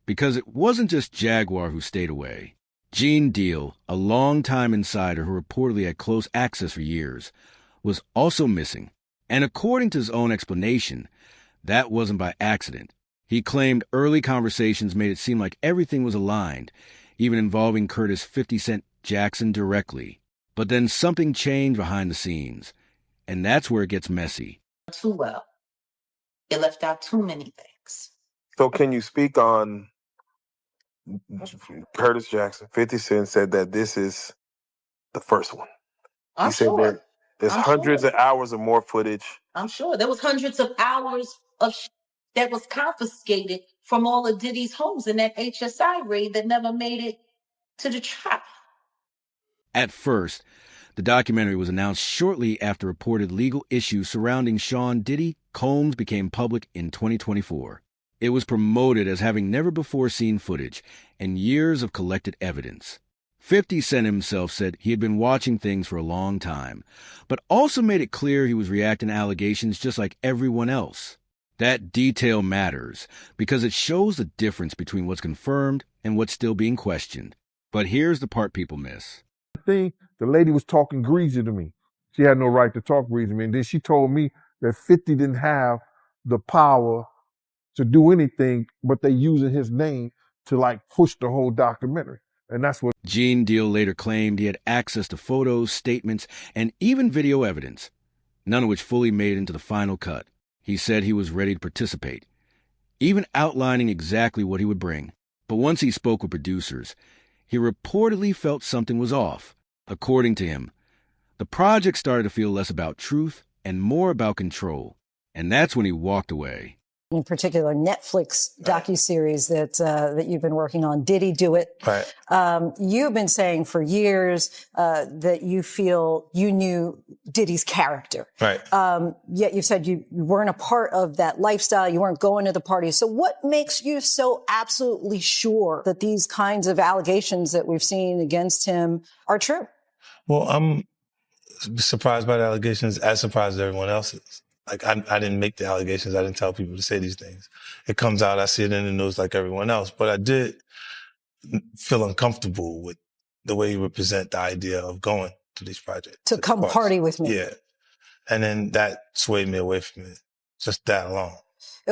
Because it wasn't just Jaguar who stayed away. Gene Deal, a longtime insider who reportedly had close access for years, was also missing. And according to his own explanation, that wasn't by accident. He claimed early conversations made it seem like everything was aligned, even involving Curtis 50 Cent Jackson directly. But then something changed behind the scenes, and that's where it gets messy. Too well. It left out too many things. So can you speak on Curtis Jackson? 50 Cent said that this is the first one. I'm He said sure. that there's hundreds of hours of more footage. I'm sure. There was hundreds of hours of that was confiscated from all of Diddy's homes in that HSI raid that never made it to the trial. At first, the documentary was announced shortly after reported legal issues surrounding Sean Diddy Combs became public in 2024. It was promoted as having never before seen footage and years of collected evidence. 50 Cent himself said he had been watching things for a long time, but also made it clear he was reacting to allegations just like everyone else. That detail matters because it shows the difference between what's confirmed and what's still being questioned. But here's the part people miss. The lady was talking greasy to me. She had no right to talk greasy to me. And then she told me that 50 didn't have the power to do anything, but they using his name to like push the whole documentary. And that's what Gene Deal later claimed he had access to photos, statements, and even video evidence, none of which fully made it into the final cut. He said he was ready to participate, even outlining exactly what he would bring. But once he spoke with producers, he reportedly felt something was off. According to him, the project started to feel less about truth and more about control. And that's when he walked away. In particular, Netflix docuseries that you've been working on, Diddy Do It? Right. You've been saying for years that you feel you knew Diddy's character. Right. Yet you said you weren't a part of that lifestyle. You weren't going to the parties. So what makes you so absolutely sure that these kinds of allegations that we've seen against him are true? Well, I'm surprised by the allegations, as surprised as everyone else is. Like, I didn't make the allegations. I didn't tell people to say these things. It comes out, I see it in the news like everyone else. But I did feel uncomfortable with the way you would present the idea of going to these projects. To come party with me. Yeah. And then that swayed me away from it. Just that alone.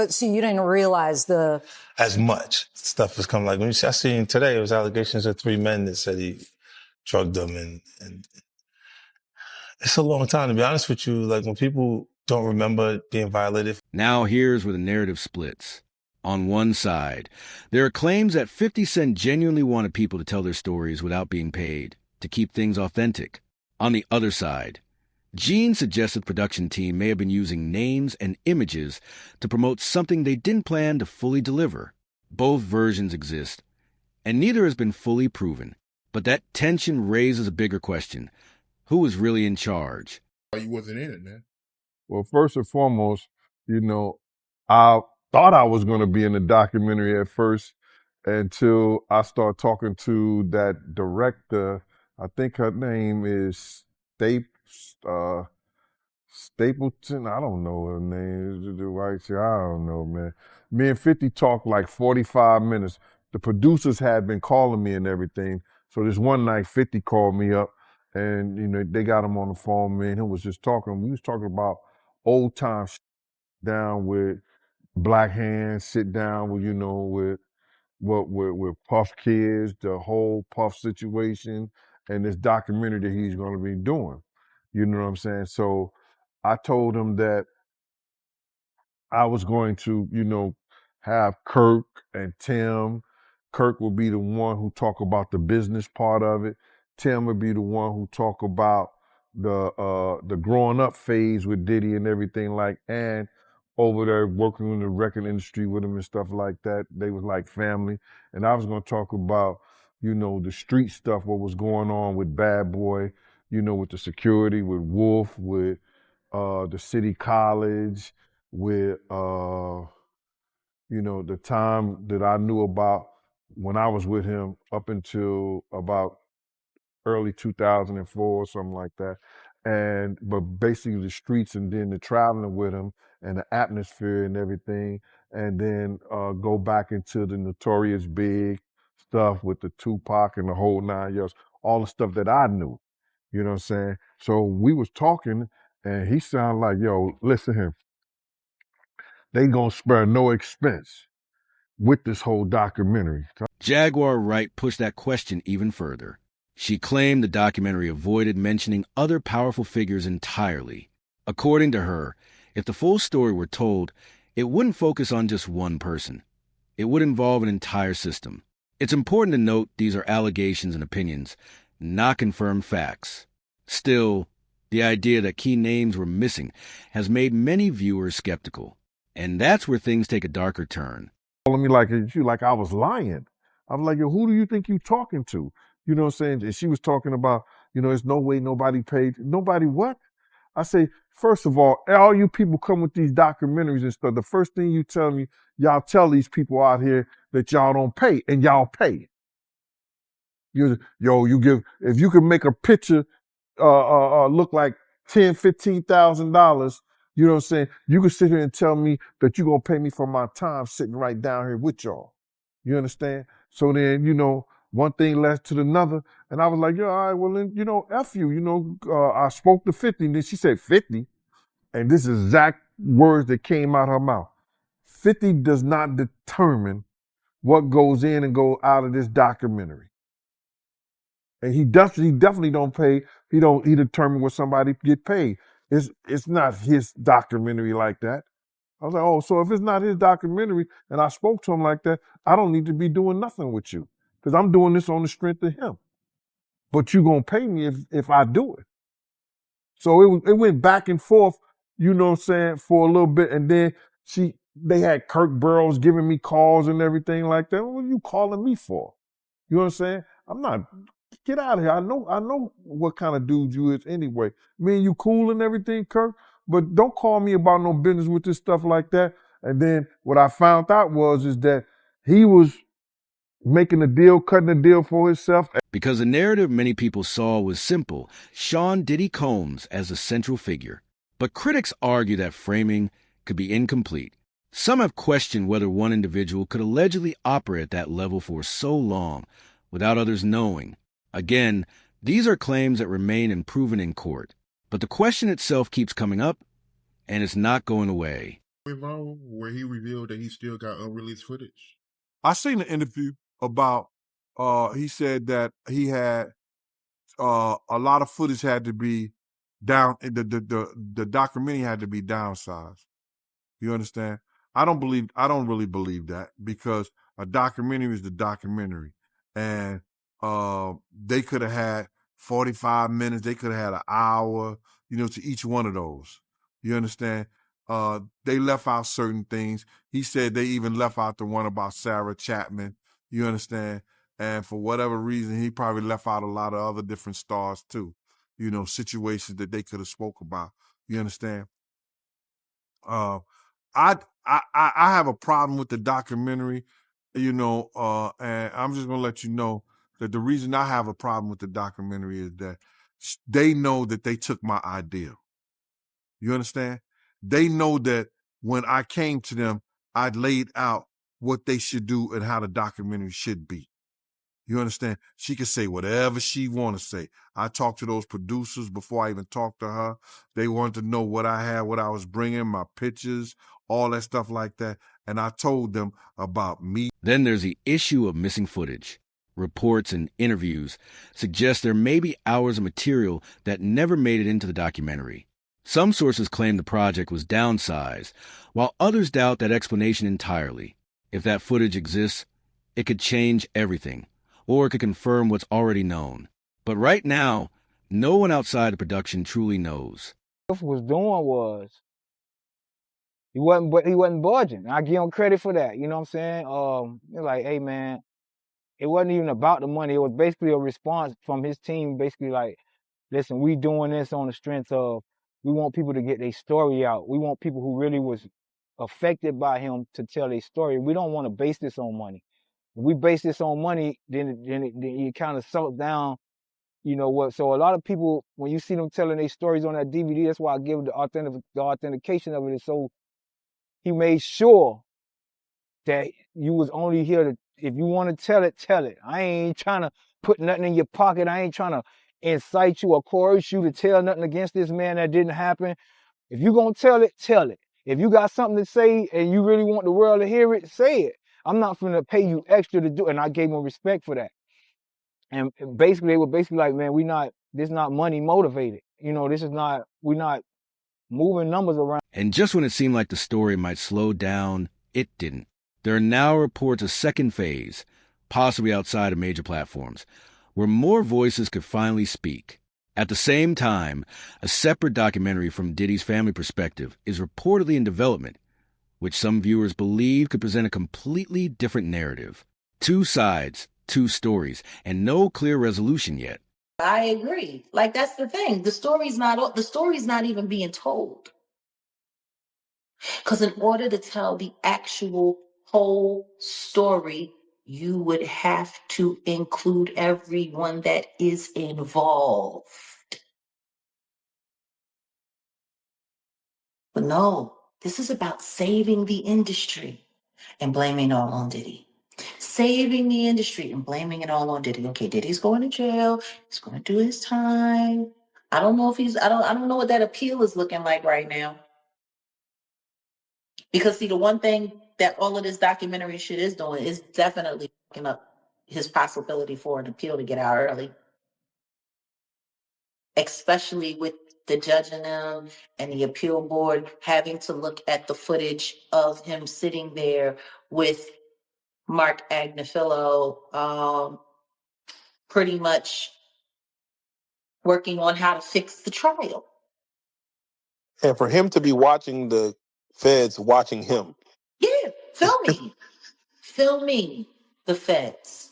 So you didn't realize as much stuff was coming. Like, when I seen today, it was allegations of 3 men that said he drugged them. And it's a long time, to be honest with you. Like, when people don't remember being violated. Now here's where the narrative splits. On one side, there are claims that 50 Cent genuinely wanted people to tell their stories without being paid, to keep things authentic. On the other side, Gene suggested the production team may have been using names and images to promote something they didn't plan to fully deliver. Both versions exist, and neither has been fully proven. But that tension raises a bigger question. Who was really in charge? You wasn't in it, man. Well, first and foremost, I thought I was going to be in the documentary at first until I started talking to that director. I think her name is Stapleton. I don't know her name. I don't know, man. Me and 50 talked like 45 minutes. The producers had been calling me and everything. So this one night, 50 called me up and, they got him on the phone, man. He was just talking. We was talking about old time down with Black Hands, sit down with, with Puff Kids, the whole Puff situation, and this documentary that he's going to be doing. You know what I'm saying? So I told him that I was going to, have Kirk and Tim. Kirk would be the one who talk about the business part of it. Tim would be the one who talk about the growing up phase with Diddy and everything and over there working in the record industry with him and stuff like that. They was like family. And I was going to talk about, the street stuff, what was going on with Bad Boy, with the security, with Wolf, with the city college, with, the time that I knew about when I was with him up until about early 2004 or something like that. But basically the streets and then the traveling with him and the atmosphere and everything, and then go back into the Notorious Big stuff with the Tupac and the whole 9 years, all the stuff that I knew. You know what I'm saying? So we was talking, and he sounded like, yo, listen here, they gonna spare no expense with this whole documentary. Jaguar Wright pushed that question even further. She claimed the documentary avoided mentioning other powerful figures entirely. According to her, if the full story were told, it wouldn't focus on just one person. It would involve an entire system. It's important to note these are allegations and opinions, not confirmed facts. Still, the idea that key names were missing has made many viewers skeptical. And that's where things take a darker turn. Calling me like I was lying. I was like, yo, who do you think you talking to? You know what I'm saying? And she was talking about, there's no way nobody paid. Nobody what? I say, first of all you people come with these documentaries and stuff. The first thing you tell me, y'all tell these people out here that y'all don't pay, and y'all pay. You give, if you can make a picture look like $10,000-$15,000, you know what I'm saying? You can sit here and tell me that you're gonna pay me for my time sitting right down here with y'all. You understand? So then, one thing led to another, and I was like, yo, all right, well then, F you, I spoke to 50, and then she said 50, and this is exact words that came out her mouth. 50 does not determine what goes in and go out of this documentary. And he definitely don't pay. He determine what somebody get paid. It's not his documentary like that. I was like, oh, so if it's not his documentary and I spoke to him like that, I don't need to be doing nothing with you, because I'm doing this on the strength of him. But you gonna pay me if I do it. So it went back and forth, you know what I'm saying, for a little bit, and then they had Kirk Burrows giving me calls and everything like that. What are you calling me for? You know what I'm saying? I'm not. Get out of here. I know what kind of dude you is anyway. Me and you cool and everything, Kirk, but don't call me about no business with this stuff like that. And then what I found out is that he was making a deal, cutting a deal for himself. Because the narrative many people saw was simple, Sean Diddy Combs as a central figure. But critics argue that framing could be incomplete. Some have questioned whether one individual could allegedly operate at that level for so long without others knowing. Again, these are claims that remain unproven in court. But the question itself keeps coming up, and it's not going away. Where he revealed that he still got unreleased footage. I seen an interview about, he said that he had, a lot of footage had to be down, the documentary had to be downsized. You understand? I don't really believe that, because a documentary is the documentary. And they could have had 45 minutes, they could have had an hour, to each one of those. You understand? They left out certain things. He said they even left out the one about Sarah Chapman. You understand? And for whatever reason, he probably left out a lot of other different stars too. Situations that they could have spoke about. You understand? I have a problem with the documentary, and I'm just gonna let you know that the reason I have a problem with the documentary is that they know that they took my idea. You understand? They know that when I came to them, I laid out what they should do and how the documentary should be. You understand? She can say whatever she want to say. I talked to those producers before I even talked to her. They wanted to know what I had, what I was bringing, my pictures, all that stuff like that. And I told them about me. Then there's the issue of missing footage. Reports and interviews suggest there may be hours of material that never made it into the documentary. Some sources claim the project was downsized, while others doubt that explanation entirely. If that footage exists, it could change everything, or it could confirm what's already known. But right now, no one outside the production truly knows. What he was doing was, he wasn't budging. I give him credit for that. You know what I'm saying? Like, hey man, it wasn't even about the money. It was basically a response from his team, basically like, listen, we doing this on the strength of, we want people to get their story out. We want people who really was affected by him to tell their story. We don't want to base this on money. If we base this on money, then you kind of sell it down, what. So a lot of people, when you see them telling their stories on that DVD, that's why I give the authentication of it is so he made sure that you was only here to, if you want to tell it, tell it. I ain't trying to put nothing in your pocket. I ain't trying to incite you or coerce you to tell nothing against this man that didn't happen. If you gonna tell it, tell it. If you got something to say and you really want the world to hear it, say it. I'm not gonna pay you extra to do it. And I gave him respect for that. And basically, they were basically like, man, this not money motivated. You know, we're not moving numbers around. And just when it seemed like the story might slow down, it didn't. There are now reports of a second phase, possibly outside of major platforms, where more voices could finally speak. At the same time, a separate documentary from Diddy's family perspective is reportedly in development, which some viewers believe could present a completely different narrative. Two sides, two stories, and no clear resolution yet. I agree. Like, that's the thing. The story's not even being told. Because in order to tell the actual whole story, you would have to include everyone that is involved. But no, this is about saving the industry and blaming it all on Diddy. Saving the industry and blaming it all on Diddy. Okay, Diddy's going to jail. He's going to do his time. I don't know what that appeal is looking like right now. Because see, the one thing that all of this documentary shit is doing is definitely fucking up his possibility for an appeal to get out early. Especially with the judge and them and the appeal board having to look at the footage of him sitting there with Mark Agnifilo, pretty much working on how to fix the trial. And for him to be watching the feds watching him. Yeah, filming the feds.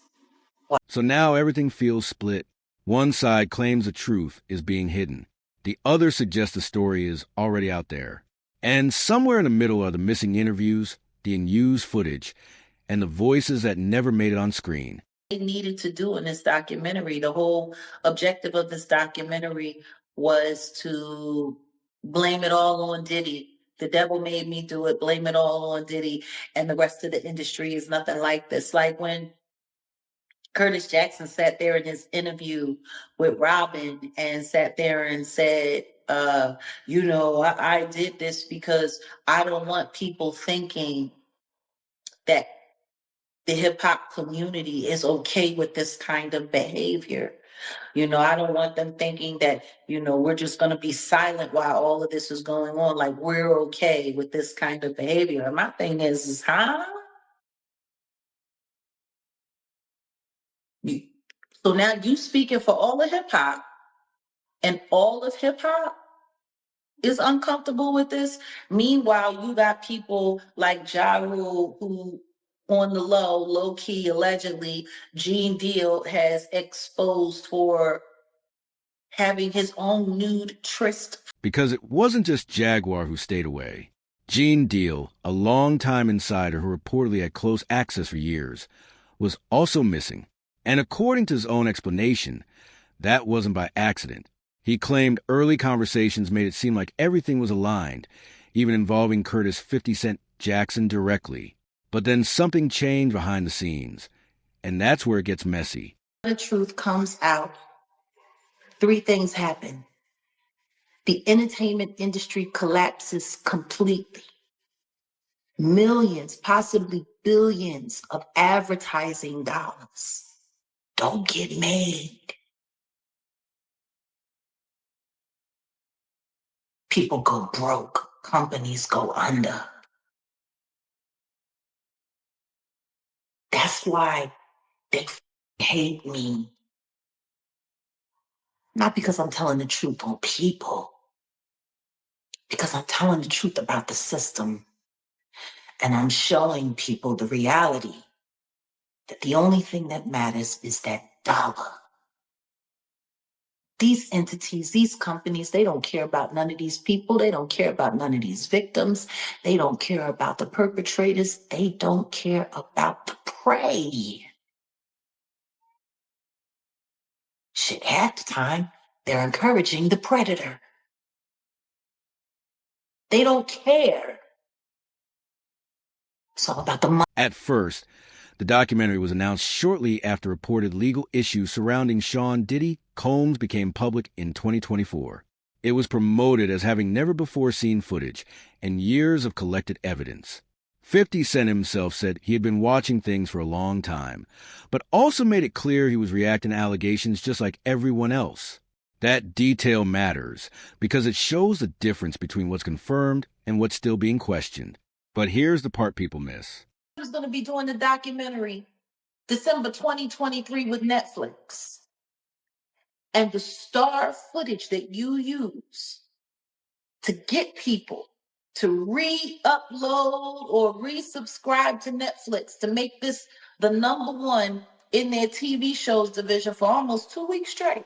So now everything feels split. One side claims the truth is being hidden. The other suggests the story is already out there. And somewhere in the middle are the missing interviews, the unused footage, and the voices that never made it on screen. They needed to do in this documentary. The whole objective of this documentary was to blame it all on Diddy. The devil made me do it. Blame it all on Diddy. And the rest of the industry is nothing like this. Like when Curtis Jackson sat there in his interview with Robin and sat there and said, I did this because I don't want people thinking that the hip hop community is okay with this kind of behavior. I don't want them thinking that, we're just going to be silent while all of this is going on. Like, we're okay with this kind of behavior. And my thing is huh? So now you speaking for all of hip hop, and all of hip hop is uncomfortable with this. Meanwhile, you got people like Ja Rule who, on the low key, allegedly, Gene Deal has exposed for having his own nude tryst. Because it wasn't just Jaguar who stayed away. Gene Deal, a longtime insider who reportedly had close access for years, was also missing. And according to his own explanation, that wasn't by accident. He claimed early conversations made it seem like everything was aligned, even involving Curtis 50 Cent Jackson directly. But then something changed behind the scenes, and that's where it gets messy. The truth comes out. 3 things happen. The entertainment industry collapses completely. Millions, possibly billions of advertising dollars don't get made. People go broke. Companies go under. That's why they hate me. Not because I'm telling the truth on people, because I'm telling the truth about the system. And I'm showing people the reality that the only thing that matters is that dollar. These entities, these companies, they don't care about none of these people. They don't care about none of these victims. They don't care about the perpetrators. They don't care about the prey. Shit, half the time, they're encouraging the predator. They don't care. It's all about the money. At first, the documentary was announced shortly after reported legal issues surrounding Sean Diddy. Combs became public in 2024. It was promoted as having never before seen footage and years of collected evidence. 50 Cent himself said he had been watching things for a long time, but also made it clear he was reacting to allegations just like everyone else. That detail matters because it shows the difference between what's confirmed and what's still being questioned. But here's the part people miss. Who's going to be doing the documentary December 2023 with Netflix? And the star footage that you use to get people to re-upload or resubscribe to Netflix to make this the #1 in their TV shows division for almost 2 weeks straight.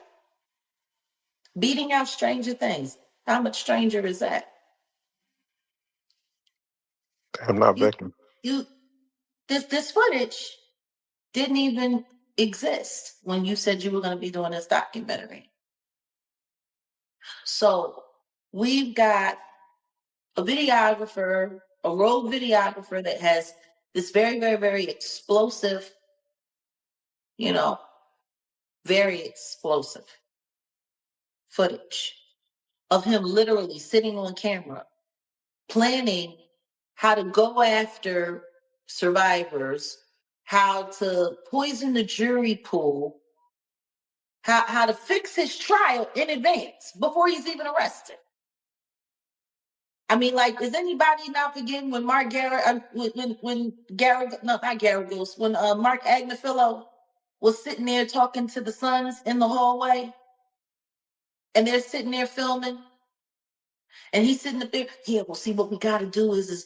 Beating out Stranger Things. How much stranger is that? I'm not Becky. This footage didn't even exist when you said you were going to be doing this documentary. So we've got a videographer, a rogue videographer that has this very, very, very explosive, very explosive footage of him literally sitting on camera, planning how to go after survivors, how to poison the jury pool, how to fix his trial in advance before he's even arrested. I mean, like, is anybody not forgetting when Mark Garrett, when Mark Agnifilo was sitting there talking to the sons in the hallway, and they're sitting there filming, and he's sitting up there. Yeah, well, see, what we got to do is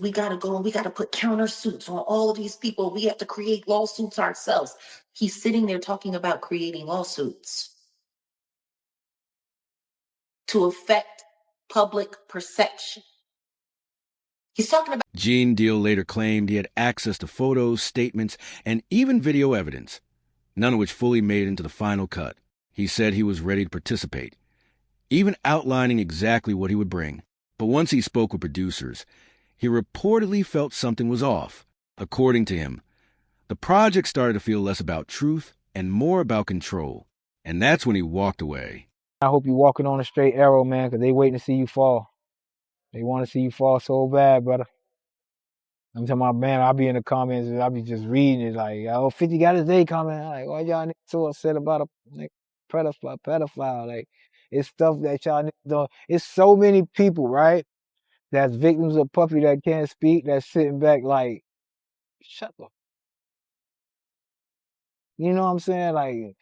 we got to go and we got to put countersuits on all of these people. We have to create lawsuits ourselves. He's sitting there talking about creating lawsuits to affect public perception. He's talking about. Gene Deal later claimed he had access to photos, statements, and even video evidence, none of which fully made it into the final cut. He said he was ready to participate, even outlining exactly what he would bring. But once he spoke with producers, he reportedly felt something was off. According to him, the project started to feel less about truth and more about control. And that's when he walked away. I hope you're walking on a straight arrow, man, because they waiting to see you fall. They want to see you fall so bad, brother. I'm talking about, man, I'll be in the comments and I'll be just reading it like, oh, 50 got his day comment. Like, why y'all niggas so upset about a pedophile? Like, it's stuff that y'all niggas don't. It's so many people, right, that's victims of puppy that can't speak, that's sitting back like, shut up. You know what I'm saying? Like,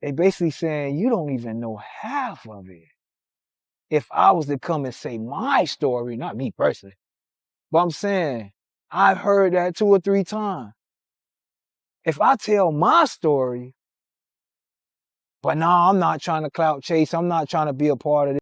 they basically saying, you don't even know half of it. If I was to come and say my story, not me personally, but I'm saying, I've heard that 2 or 3 times. If I tell my story, but no, I'm not trying to clout chase, I'm not trying to be a part of this.